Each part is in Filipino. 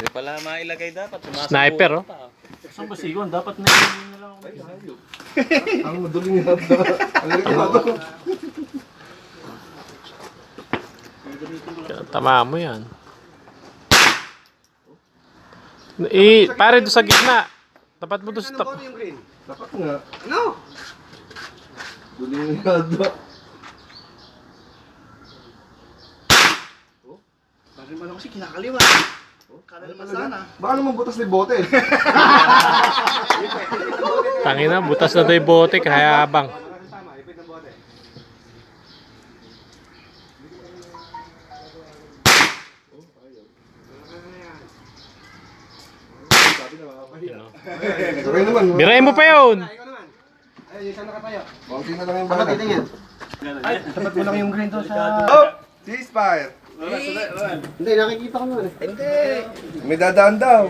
Hindi pala mailagay dapat. Sniper, oh. Saan ba sigon? Dapat na yun na lang. Ang maduling nga daw. Tama mo yan. Pare doon sa gitna. Tapat mo doon sa top. Dapat nga. Ano? Duling nga daw. Bakit man ako kasi kinakaliwa. Kada naman sana. Baka naman butas ni bote. Tangina, butas na doon yung bote kaya habang. Ipit ng bote. Sabi na makakapahiya. Okay naman. Birahin mo pa yun. Ikaw naman. Ay, yung saan nakatayo? Konti na lang yung Dapat bala. titingin. Ay, dapat mo lang yung green doon sa... Oh! Ceasefire! Hindi, nakikita ko naman eh. Hindi. May dadaan daw.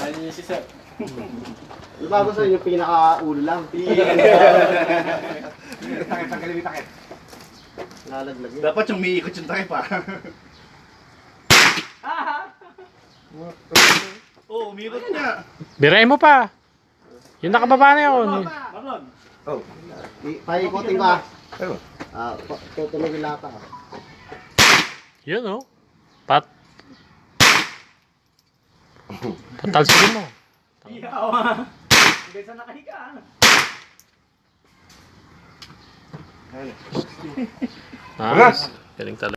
Ayun yung si Sir. Bago sa yung pinaka-ulo lang. Takit, tanggalin yung takit. Lalaglag yun. Dapat yung umiikot yung tayo pa. Oo, umiikot niya. Birahin mo pa. Yung nakababa na yun. Marlon. Oh. Paikutin ka. Ayun. Tutulogin lahat ka. Yun, oh. Patalsigin mo. Iyaw. Hanggang saan nakahiga. Nice. Galing talaga.